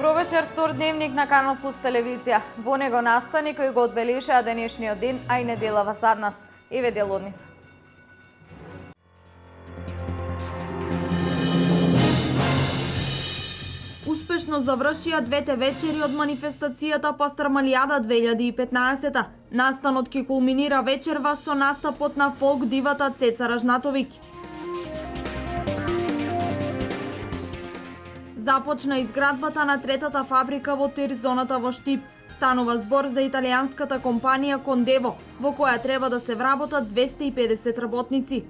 Добро вечер, втор дневник на Канал Плюс телевизија. Во него настани кои го одбележаа денешниот ден, а и неделава зад нас. Еве дел од нив. Успешно завршија двете вечери од манифестацијата Пастрмалијада 2015. Настанот ќе кулминира вечерва со настапот на фолк дивата Цеца Ражнатовиќ. Започна изградбата на третата фабрика во Терзоната во Штип. Станува збор за италијанската компанија Кондево, во која треба да се вработат 250 работници.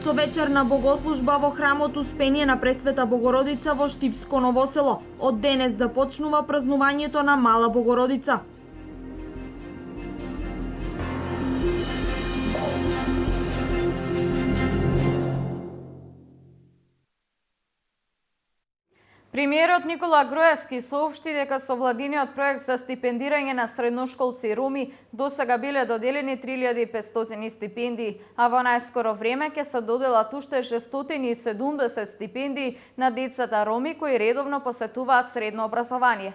Со вечерна богослужба во храмот Успение на Пресвета Богородица во Штипско Новосело. Од денес започнува празнувањето на Мала Богородица. Премиерот Никола Груевски соопшти дека со владиниот проект за стипендирање на средношколци роми досега биле доделени 3500 стипендии, а во најскоро време ќе се доделат уште 670 стипендии на децата роми кои редовно посетуваат средно образование.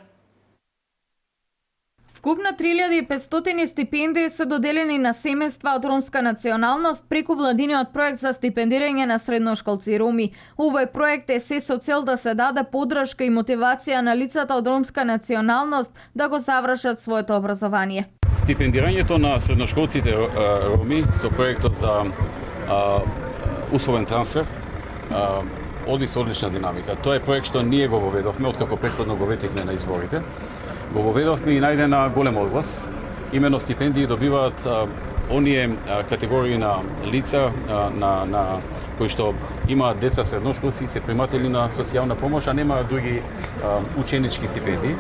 Вкупно 3500 стипендии се доделени на семејства од ромска националност преку владиниот проект за стипендирање на средношколци роми. Овој проект е се со цел да се даде поддршка и мотивација на лицата од ромска националност да го завршат своето образование. Стипендирањето на средношколците роми со проектот за условен трансфер оди со одлична динамика. Тоа е проект што ние го воведовме откако претходно го ветихме на изборите. Го воведовме и најде на голем одглас. Имено стипендии добиваат оние категории на лица на кои што имаат деца средношколци и се приматели на социјална помош, а немаат други ученички стипендии.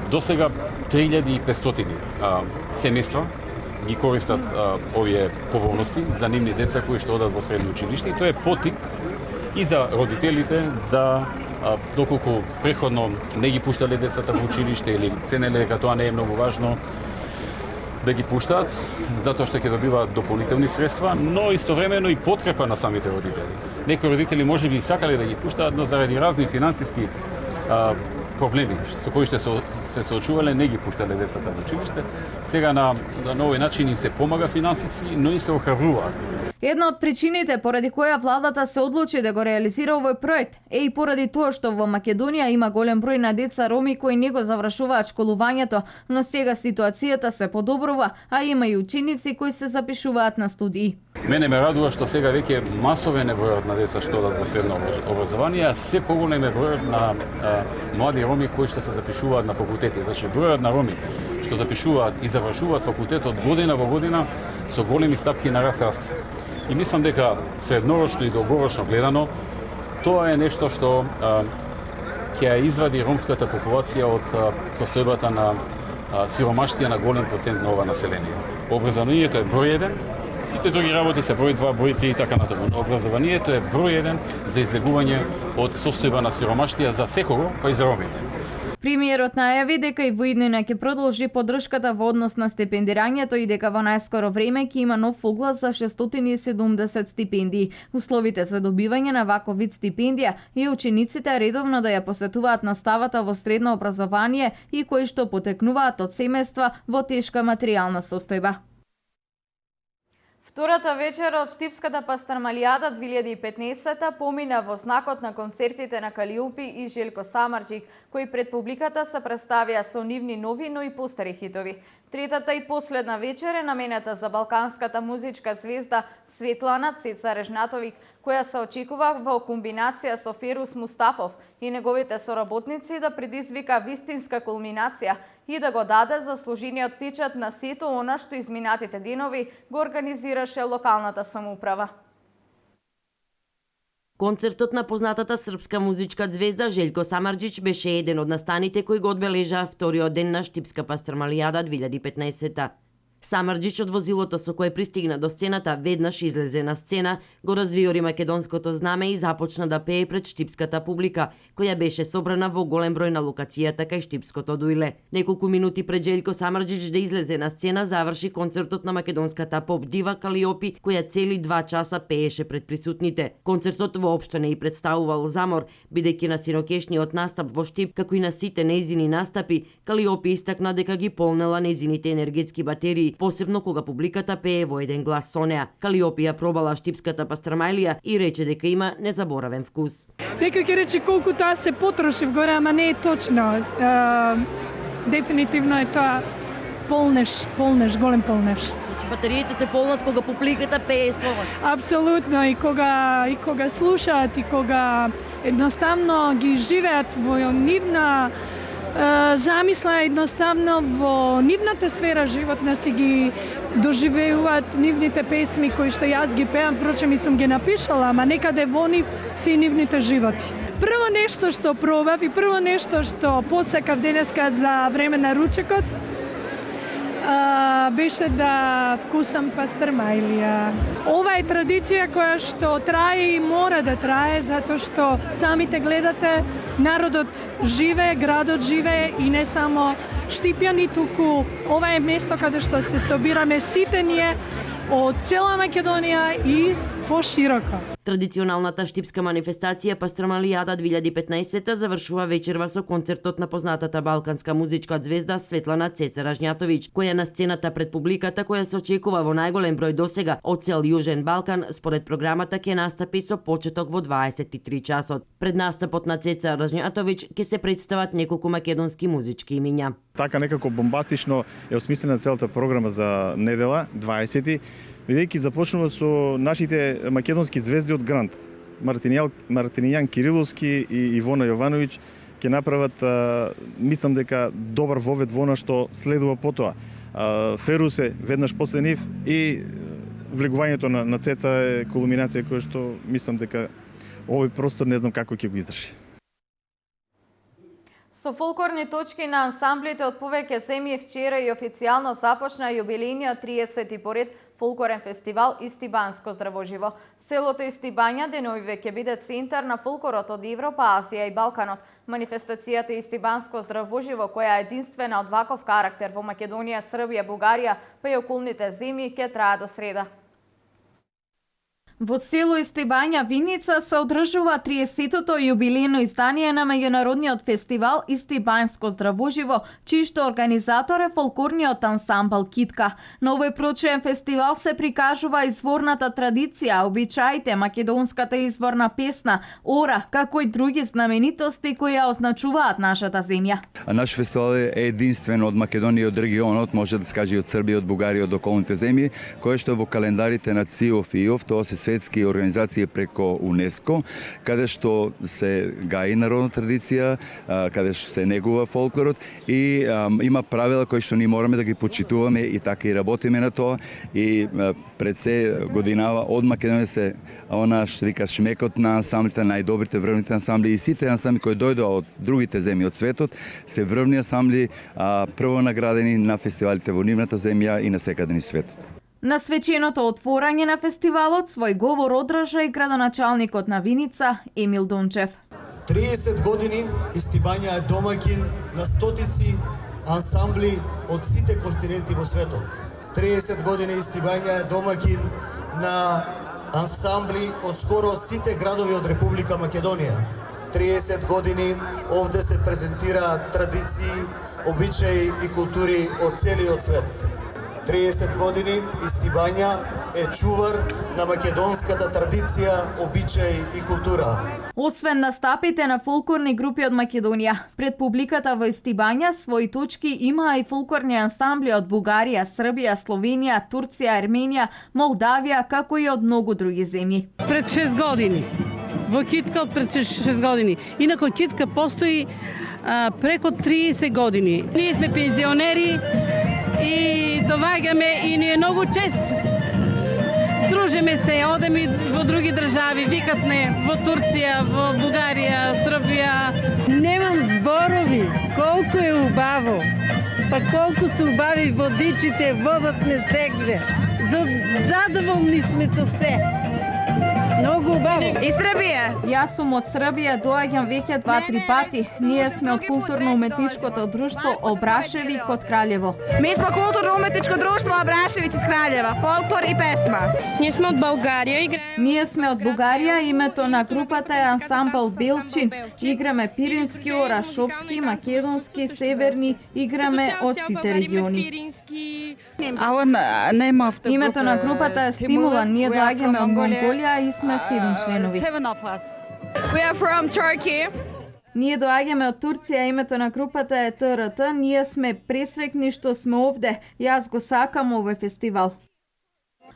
Досега 3500 семејства ги користат овие поволности за нивни деца кои што одат во средно училиште и тоа е поттик и за родителите да доколку преходно не ги пуштале децата во училиште или ценеле дека тоа не е многу важно да ги пуштаат, затоа што ќе добиваат дополнителни средства, но истовремено и подкрепа на самите родители. Некои родители може би сакале да ги пуштаат, но заради разни финансиски проблеми со кои што се соочувале, не ги пуштале децата во училиште. Сега на овој начин им се помага финансиски, но и се охрабруваат. Една од причините поради која владата се одлучи да го реализира овој проект е и поради тоа што во Македонија има голем број на деца роми кои не го завршуваат школувањето, но сега ситуацијата се подобрува, а има и ученици кои се запишуваат на студии. Мене ме радува што сега веќе масовен е бројот на деца што одат во средно образование, а се поголем е бројот на млади роми кои што се запишуваат на факултети. Значи бројот на роми што запишуваат и завршуваат факултетот година во година со големи стапки на расте. И мислам дека среднорочно и долгорочно гледано, тоа е нешто што ќе ја извади ромската популација од состојбата на сиромаштија на голем процент на ова население. Образованието е број 1, сите други работи се број 2, број 3 и така натаму. Образованието е број 1 за излегување од состојба на сиромаштија за секого, па и за ромите. Премиерот најави дека и во иднина ќе продолжи поддршката во однос на стипендирањето и дека во најскоро време ќе има нов оглас за 670 стипендии. Условите за добивање на ваков вид стипендија и учениците редовно да ја посетуваат наставата во средно образование и кои што потекнуваат од семејства во тешка материјална состојба. Втората вечер од Штипската Пастрмалијада 2015 помина во знакот на концертите на Калиопи и Желко Самарџиќ, кои пред публиката се представија со нивни нови, но и постари хитови. Третата и последна вечер е наменета за балканската музичка звезда Светлана Цеца Ражнатовиќ, која се очекува во комбинација со Ферус Мустафов и неговите соработници да предизвика вистинска кулминација и да го даде заслужениот печат на сето она што изминатите денови го организираше локалната самоуправа. Концертот на познатата српска музичка звезда Желко Самарџиќ беше еден од настаните кои го одбележаа вториот ден на Штипска Пастрмалијада 2015. Самарџич од возилото со кое пристигна до сцената веднаш излезе на сцена, го развиори македонското знаме и започна да пее пред штипската публика, која беше собрана во голем број на локацијата кај штипското дуиле. Неколку минути пред Желјко Самарџич да излезе на сцена, заврши концертот на македонската поп дива Калиопи, која цели 2 часа пееше пред присутните. Концертот воопшто не ја представувал замор, бидејќи на синокешниот настап во Штип, како и на сите нејзини настапи, Калиопи истакна дека ги полнела нејзините енергетски батерии, посебно кога публиката пее во еден глас со неа. Калиопи ја пробала штипската пастрамајлија и рече дека има незаборавен вкус. Некој ќе рече колку тоа се потроши вгоре, ама не е точно. Дефинитивно е тоа полнеш, голем полнеш. Батериите се полнат кога публиката пее со вас. Апсолутно, и кога слушаат, и кога едноставно ги живеат во нивна замисла, едноставно во нивната сфера животна си ги доживеуваат нивните песми кои што јас ги пеам, впрочем и сум ги напишала, ама некаде во нив се и нивните животи. Прво нешто што пробав и прво нешто што посакав денеска за време на ручекот беше да вкусам пастърмајлија. Ова е традиција која што трае и мора да трае, затоа што самите гледате, народот живее, градот живее и не само Штипјани, туку ова е место каде што се собираме сите ние од цела Македонија и пошироко. Традиционалната штипска манифестација Пастрамалијада 2015 завршува вечерва со концертот на познатата балканска музичка звезда Светлана Цеца Ражњатовиќ, која на сцената пред публиката која се очекува во најголем број досега од цел Јужен Балкан, според програмата ќе настапи со почеток во 23 часот. Пред настапот на Цеца Ражњатовиќ ќе се представат неколку македонски музички имиња. Така некако бомбастично е осмислена целата програма за недела 20, бидејќи започнува со нашите македонски звезди од Грант. Мартинијан Кириловски и Ивона Јовановиќ ќе направат, мислам дека добар вовед во она што следува потоа. Ферусе веднаш после нив и влегувањето на Цеца е кулминација која што мислам дека овој простор не знам како ќе го издржи. Со фолклорни точки на ансамблите од повеќе земји вчера и официјално започна јубилејниот 30-ти поред фолклорен фестивал Истибанско здравоживо. Селото Истибања деновиве ќе биде центар на фолклорот од Европа, Азија и Балканот. Манифестацијата Истибанско здравоживо, која е единствена од ваков карактер во Македонија, Србија, Бугарија, па и околните земји, ќе трае до среда. Во село Истибања, Виница, се одржува 30-тото јубилејно издание на меѓународниот фестивал Истибанско здравоживо, чијшто организатор е фолклорниот ансамбл Китка. На овој прочуен фестивал се прикажува изворната традиција, обичаите, македонската изворна песна, ора, како и други знаменитости кои ја означуваат нашата земја. Наш фестивал е единствен од Македонија и од регионот, може да се каже од Србија, од Бугарија, од околните земји, кој што во календарите на ЦИОФ и ИОФ, тоа се светски организации преко УНЕСКО, каде што се гаи народна традиција, каде што се негува фолклорот и има правила кои што ние мораме да ги почитуваме и така и работиме на тоа. И пред се годинава од Македонија се она што вика шмекот на ансамблите, најдобрите врвните ансамбли и сите ансамбли кои дојдоа од другите земји од светот се врвни ансамбли, прво наградени на фестивалите во нивната земја и на секаде низ светот. На свеченото отворање на фестивалот свој говор одржа и градоначалникот на Виница Емил Дончев. 30 години Истибања е домаќин на стотици ансамбли од сите континенти во светот. 30 години Истибања е домаќин на ансамбли од скоро сите градови од Република Македонија. 30 години овде се презентираат традиции, обичаи и култури од целиот свет. 30 години Истибања е чувар на македонската традиција, обичаи и култура. Освен настапите на фолклорни групи од Македонија, пред публиката во Истибања своји точки имаа и фолклорни ансамбли од Бугарија, Србија, Словенија, Турција, Ерменија, Молдавија, како и од многу други земји. Пред 6 години. Во Китка пред 6 години. Инако Китка постои преку 30 години. Ние сме пензионери и доваѓаме и ни е многу чест. Дружиме се, одеме во други држави, викат не, во Турција, во Бугарија, Србија. Немам зборови, колку е убаво. Па колку се убави водичите, водот не сегне. Задоволни сме со се. Многу убаво. И Србија? Јас сум од Србија, доаѓам веќе 2-3 пати. Ние сме од културно-уметничкото друштво Обрашевик од Краљево. Ми смо културно-уметничко друштво Обрашевиќ из Краљева, фолклор и песма. Ние сме од Българија, Ние сме од Бугарија, името на групата е ансамбл Белчин. Играме пирински, орашопски, македонски, северни, играме од сите региони. Името на групата е Стимулан, ние доаѓаме од Монголија и сме 7 членови. We are from Turkey. Ние доаѓаме од Турција, името на групата е ТРТ, ние сме пресрекни што сме овде. Јас го сакам овој фестивал.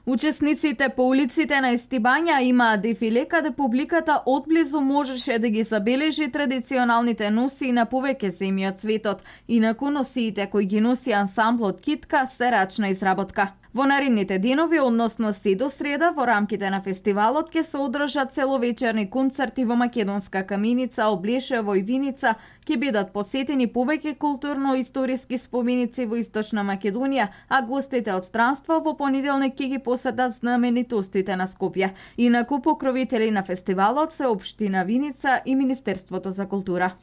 Учесниците по улиците на Стибања имаа дефиле каде публиката одблизу можеше да ги забележи традиционалните носии на повеќе земји од светот, инаку носиите кои ги носи ансамблот Китка се рачна изработка. Во наредните денови, односно се до среда, во рамките на фестивалот ќе се одржат целовечерни концерти во Македонска каменица, Облешево и Виница, ќе бидат посетени повеќе културно-историски споменици во Источна Македонија, а гостите од странство во понеделник ќе ги посетат знаменитостите на Скопје. Инаку покровители на фестивалот се Општина Виница и Министерството за култура.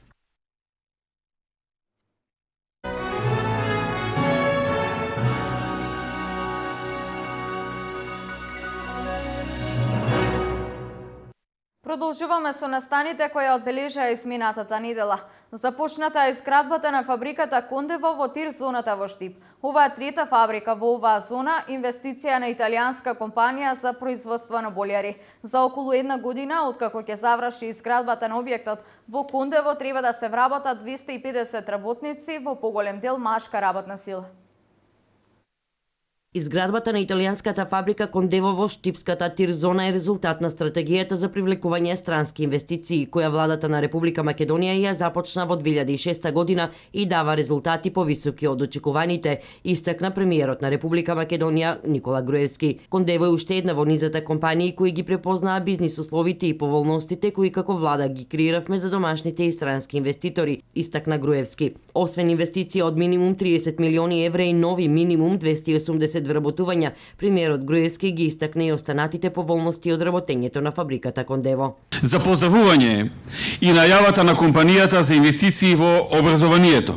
Продолжуваме со настаните кои одбележаа изминатата недела. Започната е изградбата на фабриката Кондево во Тир зоната во Штип. Ова е трета фабрика во оваа зона, инвестиција на италијанска компанија за производство на болјари. За околу една година, откако ќе заврши изградбата на објектот, во Кондево треба да се вработат 250 работници, во поголем дел машка работна сила. Изградбата на италијанската фабрика Кондево во Штипската Тир зона е резултат на стратегијата за привлекување странски инвестиции, која владата на Република Македонија ја започна во 2006 година и дава резултати повисоки од очекуваните, истакна премиерот на Република Македонија Никола Груевски. Кондево е уште една во низата компании кои ги препознаа бизнис условите и поволностите кои како влада ги креиравме за домашните и странски инвеститори, истакна Груевски. Освен инвестиции од минимум 30 милиони евра и нови минимум 280 вработувања, премиерот Груевски ги истакна и останатите поволности од работењето на фабриката Кондево. За поздравување и најавата на компанијата за инвестиции во образованието,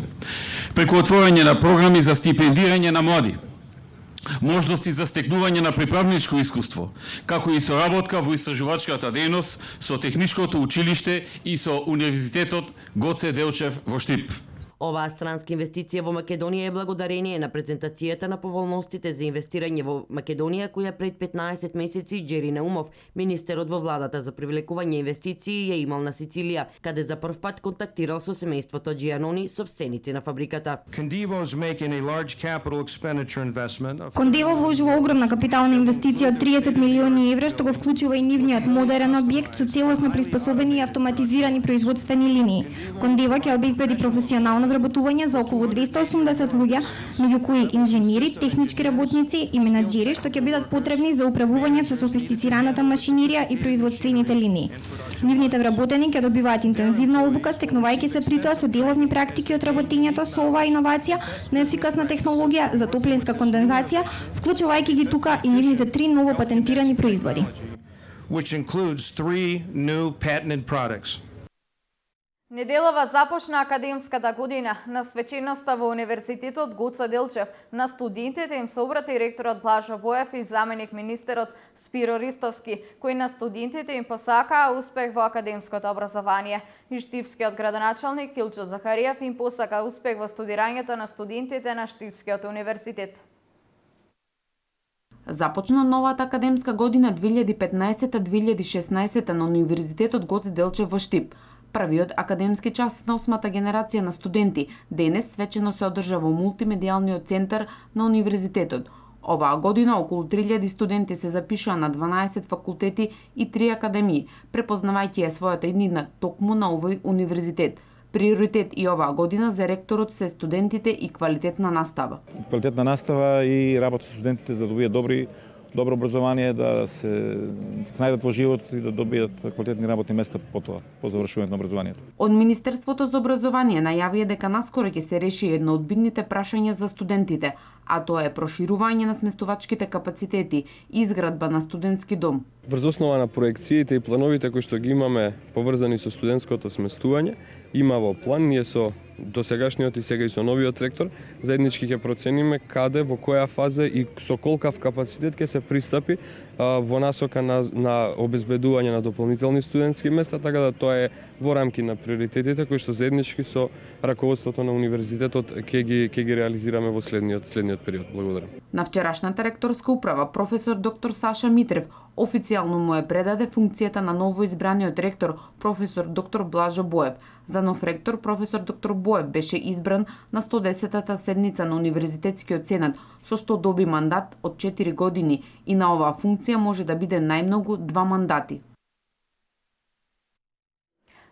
преку отворање на програми за стипендирање на млади, можности за стекнување на приправничко искуство, како и соработка во истражувачката дејност со Техничкото училиште и со Универзитетот Гоце Делчев во Штип. Оваа странска инвестиција во Македонија е благодарение на презентацијата на поволностите за инвестирање во Македонија, која пред 15 месеци Џери Наумов, министерот во владата за привлекување инвестиции, ја имал на Сицилија, каде за прв пат контактирал со семејството Џијанони, собственици на фабриката. Кондево вложува огромна капитална инвестиција од 30 милиони евра, што го вклучува и нивниот модерен објект со целосно приспособени и автоматизирани производствени линии. Кондево ќе обезбеди професионално вработување за околу 280 луѓе, меѓу кои инженери, технички работници и менаџери, што ќе бидат потребни за управување со софистицираната машинерија и производствените линии. Нивните вработени ќе добиваат интензивна обука, стекнувајќи се притоа со деловни практики од работењето со оваа иновација на ефикасна технологија за топлинска кондензација, вклучувајќи ги тука и нивните 3 ново патентирани производи. Which includes 3 new patented products. Неделава започна академската година. На свеченоста во Универзитетот Гоце Делчев на студентите им се обрати ректорот Блажо Боев и заменик министерот Спиро Ристовски, кои на студентите им посакаа успех во академското образование. И штипскиот градоначалник Илчо Захариев им посака успех во студирањето на студентите на Штипскиот универзитет. Започна новата академска година 2015-2016 на Универзитетот Гоце Делчев во Штип. Првиот академски час на 8-та генерација на студенти денес свечено се одржа во мултимедијалниот центар на универзитетот. Оваа година околу 3000 студенти се запишаа на 12 факултети и 3 академии, препознавајќи ја својата иднина токму на овој универзитет. Приоритет и оваа година за ректорот се студентите и квалитетна настава. Квалитетна настава и работа со студентите за да добијат добри добро образование, да се најдат во живот и да добијат квалитетни работни места по тоа, по завршувањето на образованието. Од Министерството за образование најавија дека наскоро ќе се реши едно од битните прашања за студентите, а тоа е проширување на сместувачките капацитети и изградба на студентски дом. Врз основа на проекциите и плановите кои што ги имаме поврзани со студентското сместување, има во план ние со досегашниот и сега и со новиот ректор заеднички ќе процениме каде, во која фаза и со колкав капацитет ќе се пристапи во насока на обезбедување на дополнителни студентски места, така да тоа е во рамки на приоритетите кои што заеднички со раководството на универзитетот ќе ги реализираме во следниот период. Благодарам. На вчерашната ректорска управа професор доктор Саша Митрев официјално му е предаде функцијата на новоизбраниот ректор професор доктор Блажо Боев. За нов ректор професор доктор Боев беше избран на 110-та седница на Универзитетскиот сенат, со што доби мандат од 4 години и на оваа функција може да биде најмногу 2 мандати.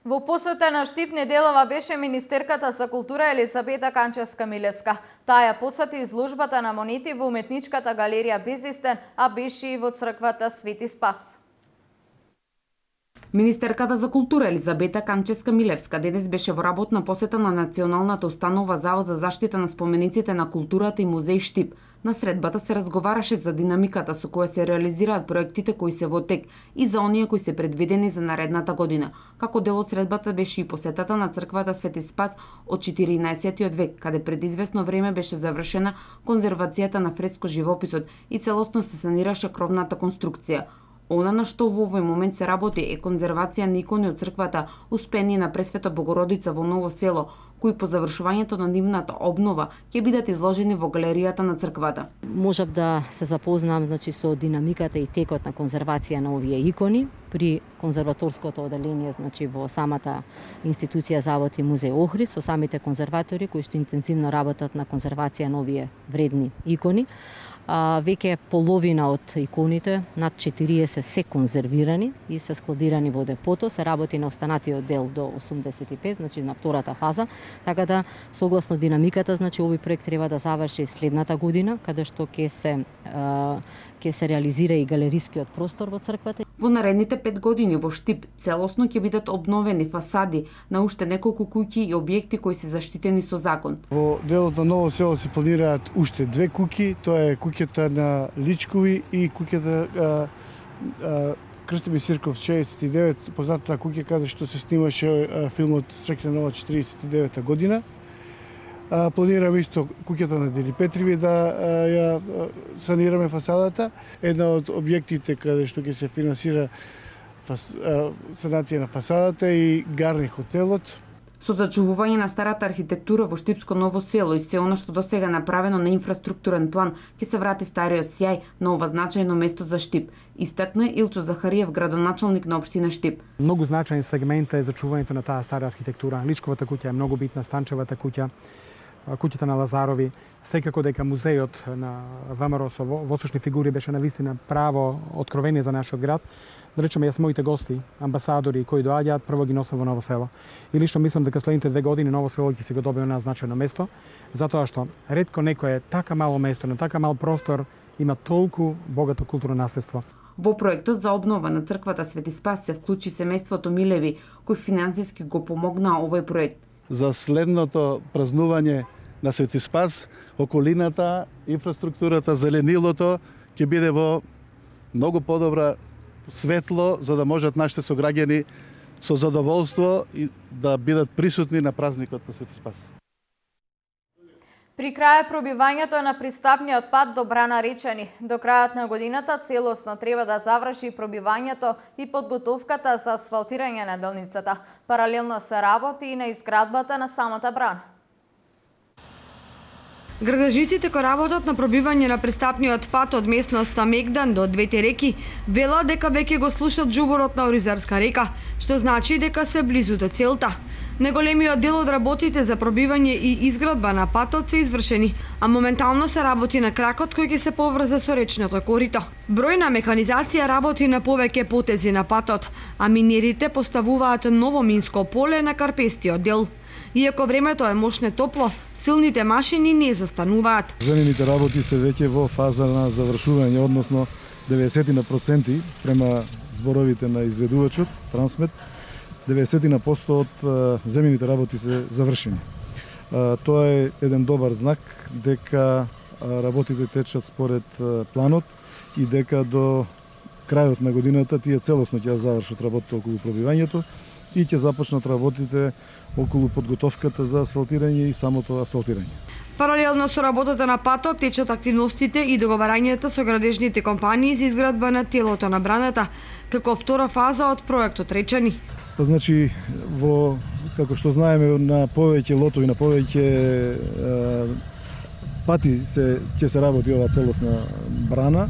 Во посета на Штип неделава беше министерката за култура Елисабета Канчевска-Милевска. Таа ја посети изложбата на монети во уметничката галерија Безистен, а беше и во црквата Свети Спас. Министерката за култура Елизабета Канчевска-Милевска денес беше во работна посета на Националната установа Завод за заштита на спомениците на културата и музеј Штип. На средбата се разговараше за динамиката со која се реализираат проектите кои се во тек и за оние кои се предвидени за наредната година. Како дел од средбата беше и посетата на црквата Свети Спас од 14 век, каде пред известно време беше завршена конзервацијата на фреско живописот и целосно се санираше кровната конструкција. Она на што во овој момент се работи е конзервација на икони од црквата Успение на Пресвета Богородица во Ново село, кои по завршувањето на нивната обнова ќе бидат изложени во галеријата на црквата. Можев да се запознам со динамиката и текот на конзервација на овие икони при конзерваторското оделение во самата институција Завод и музеј Охрид, со самите конзерватори кои што интензивно работат на конзервација на овие вредни икони. Веќе половина од иконите, над 40 се конзервирани и се складирани во депото, се работи на останатиот дел до 85, на втората фаза, така да согласно динамиката, овој проект треба да заврши следната година, каде што ќе се реализира и галерискиот простор во црквата. Во наредните 5 години во Штип целосно ќе бидат обновени фасади на уште неколку куќи и објекти кои се заштитени со закон. Во делот на Ново село се планираат уште 2 куќи, тоа е куќата на Личкови и куќата Крстимир Сирков 69, познатата куќа каде што се снимаше филмот Среќна нова 49 година. Планираме исто куќата на Дели Петриви да ја санираме фасадата. Една од објектите каде што ќе се финансира санација на фасадата и Гарни хотелот. Со зачувување на старата архитектура во Штипско Ново село и се она што досега направено на инфраструктурен план, ќе се врати стариот сјај на ова значајно место за Штип, истакна Илчо Захариев, градоначалник на општина Штип. Многу значајен сегмент е зачувањето на таа стара архитектура. Личковата куќа е многу битна, Станчевата куќа, куќата на Лазарови, секако дека музејот на ВМРО со восочни фигури беше навистина право откровение за нашиот град. Да речеме, јас моите гости, амбасадори кои доаѓаат, прво ги носам во Ново село. И лично мислам дека следните 2 години Ново село ќе се го добие на значајно место, затоа што ретко некое така мало место, на така мал простор има толку богато културно наследство. Во проектот за обнова на црквата Свети Спас се вклучи семејството Милеви, кој финансиски го помогна овој проект. За следното празнување на Свети Спас, околината, инфраструктурата, зеленилото ќе биде во многу подобра светло, за да можат нашите сограѓани со задоволство и да бидат присутни на празникот на Свети Спас. При крај пробивањето на пристапниот пат до Брана Речани. До крајот на годината целосно треба да заврши пробивањето и подготовката за асфалтирање на делницата. Паралелно се работи и на изградбата на самата брана. Градежиците кои работат на пробивање на пристапниот пат од местноста Мегдан до двете реки велат дека веќе го слушат џуборот на Оризарска река, што значи дека се близу до целта. Неголемиот дел од работите за пробивање и изградба на патот се извршени, а моментално се работи на кракот кој ќе се поврзе со речното корито. Бројна механизација работи на повеќе потези на патот, а минерите поставуваат ново минско поле на карпестиот дел. Иако времето е мошне топло, силните машини не застануваат. Земјаните работи се веќе во фаза на завршување, односно 90% према зборовите на изведувачот, Трансмет, 90% од земјаните работи се завршени. Тоа е еден добар знак дека работите течат според планот и дека до крајот на годината тие целосно ќе завршат работите околу пробивањето и ќе започнат работите околу подготовката за асфалтирање и самото асфалтирање. Паралелно со работата на патот течат активностите и договарањата со градежните компании за изградба на телото на браната, како втора фаза од проектот Речани. Значи, како што знаеме, на повеќе лотови, на повеќе пати ќе се работи ова целосна брана.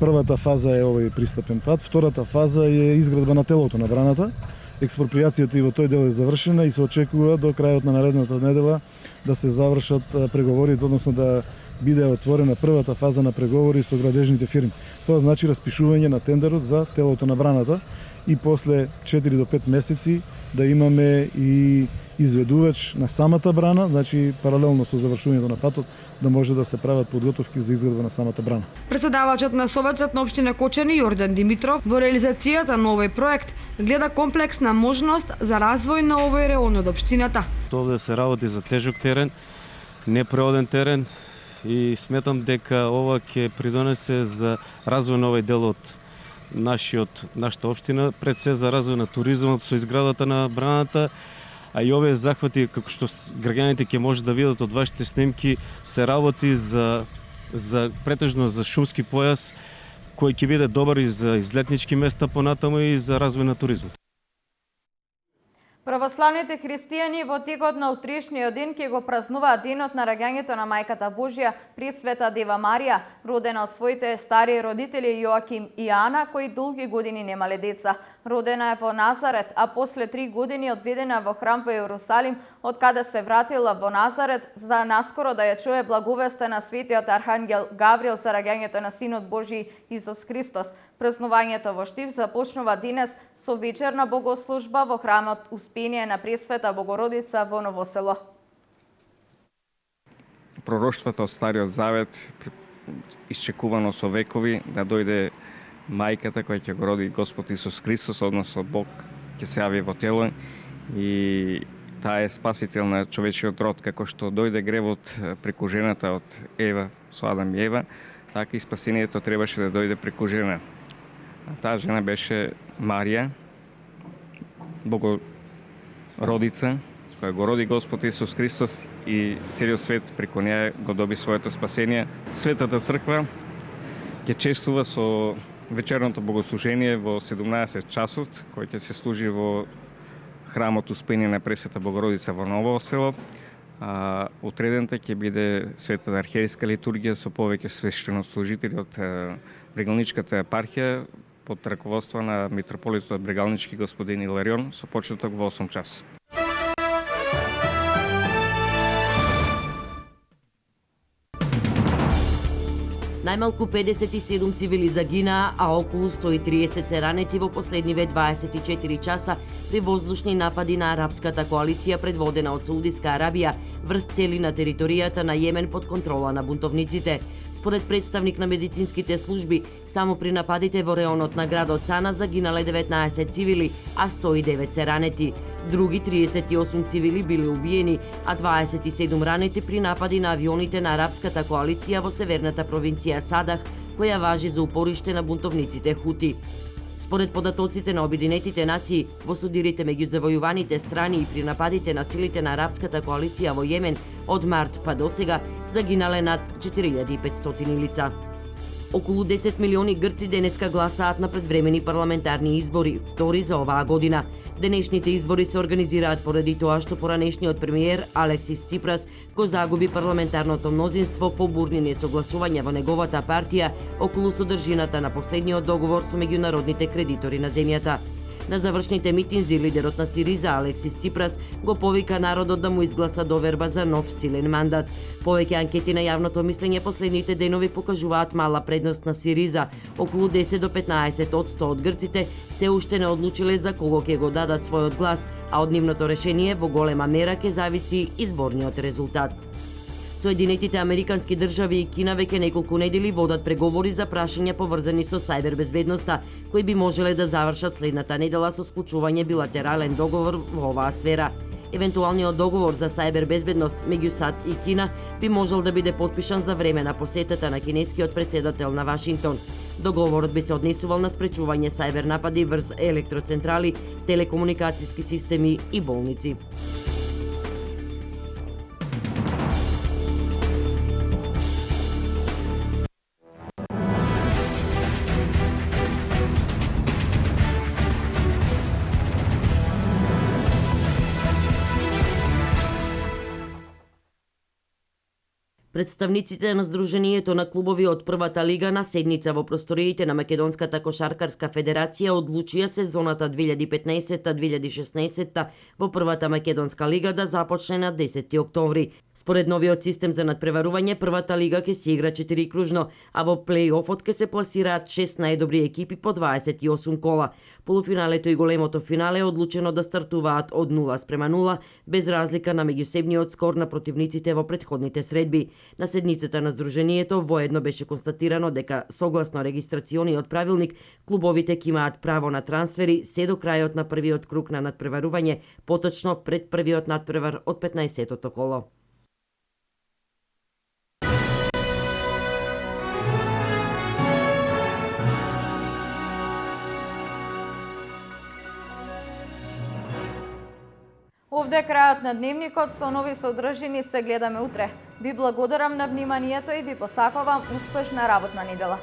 Првата фаза е овој пристапен пат, втората фаза е изградба на телото на браната. Експроприацијата и во тој дел е завршена и се очекува до крајот на наредната недела да се завршат преговорите, односно да биде отворена првата фаза на преговори со градежните фирми. Тоа значи распишување на тендерот за телото на браната и после 4 до 5 месеци да имаме и изведувач на самата брана, значи паралелно со завршувањето на патот да може да се прават подготовки за изградба на самата брана. Председавачот на Советот на општина Кочани Јордан Димитров во реализацијата на овој проект гледа комплексна можност за развој на овој реон од општината. Овде се работи за тежок терен, непреоден терен и сметам дека ова ќе придонесе за развој на овој дел од нашата општина, пред се за развој на туризмот со изградата на браната, а и овие захвати, како што граѓаните ќе може да видат од вашите снимки, се работи за претежно за шумски појас, кој ќе биде добар и за излетнички места понатаму и за развој на туризмот. Православните христијани во текот на утрешниот ден ќе го празнуваат денот на раѓањето на Мајката Божја, Пресвета Дева Марија, родена од своите стари родители Јоаким и Ана, кои долги години немале деца. Родена е во Назарет, а после 3 години одведена во храм во Јерусалим, од каде се вратила во Назарет за наскоро да ја чуе благовеста на светиот архангел Гавриел за раѓањето на Синот Божји Исус Христос. Празнувањето во Штип започнува денес со вечерна богослужба во храмот Успение на Пресвета Богородица во Ново село. Пророштвото од Стариот Завет, исчекувано со векови, да дојде мајката која ќе го роди Господ Исус Христос, односно Бог ќе се јави во тело и таа е спасител на човечиот род, како што дојде гревот преку жената од Ева со Адам и Ева, така и спасението требаше да дојде преку жена. А таа жена беше Марија, Богородица, која го роди Господ Исус Христос и целиот свет преку неја го доби своето спасение. Светата црква ќе чествува со вечерното богослужение во 17 часот, кој ќе се служи во храмот Успение на Пресвета Богородица во Ново село. Утредента ќе биде светата архиерейска литургија со повеќе свештенослужители од Брегалничката епархија под раководство на митрополитот Брегалнички господин Иларион со почеток во 8 часа. Најмалку 57 цивили загинаа, а околу 130 се ранети во последниве 24 часа при воздушни напади на арапската коалиција предводена од Саудиска Арабија врз цели на територијата на Јемен под контрола на бунтовниците. Според представник на медицинските служби, само при нападите во реонот на градот Сана загинале 19 цивили, а 109 се ранети. Други 38 цивили биле убиени, а 27 ранети при напади на авионите на арапската коалиција во северната провинција Садах, која важи за упориште на бунтовниците Хути. Според податоците на Обединетите нации, во судирите меѓу завојуваните страни и при нападите на силите на арапската коалиција во Јемен од март па до сега загинале над 4500 лица. Околу 10 милиони грци денеска гласаат на предвремени парламентарни избори, втори за оваа година. Денешните избори се организираат поради тоа што поранешниот премиер Алексис Ципрас го загуби парламентарното мнозинство по бурни несогласувања во неговата партија околу содржината на последниот договор со меѓународните кредитори на земјата. На завршните митинзи лидерот на Сириза Алексис Ципрас го повика народот да му изгласа доверба за нов силен мандат. Повеќе анкети на јавното мислење последните денови покажуваат мала предност на Сириза. Околу 10 до 15% од грците се уште не одлучиле за кого ќе го дадат својот глас, а од нивното решение во голема мера ќе зависи изборниот резултат. Соединетите Американски држави и Кина веќе неколку недели водат преговори за прашања поврзани со сајбер безбедноста, кои би можеле да завршат следната недела со склучување билатерален договор во оваа сфера. Евентуалниот договор за сајбер безбедност меѓу САД и Кина би можел да биде потпишан за време на посетата на кинескиот претседател на Вашингтон. Договорот би се однесувал на спречување сајбер напади врз електроцентрали, телекомуникацијски системи и болници. Представниците на Сдруженијето на клубови од првата лига на седница во просториите на Македонската кошаркарска федерација одлучија сезоната 2015-2016 во првата македонска лига да започне на 10 октомври. Според новиот систем за надпреварување, првата лига ќе се игра 4 кружно, а во плей-офот ќе се пласираат 6 најдобри екипи по 28 кола. Полуфиналето и големото финале е одлучено да стартуваат од 0:0, без разлика на меѓусебниот скор на противниците во претходните средби. На седницата на Сдруженијето воедно беше констатирано дека согласно регистрацијониот правилник, клубовите ќе имаат право на трансфери се до крајот на првиот круг на надпреварување, поточно пред првиот надпревар од 15-тото коло. Овде е крајот на дневникот, со нови содржини се гледаме утре. Ви благодарам на вниманието и ви посакувам успешна работна недела.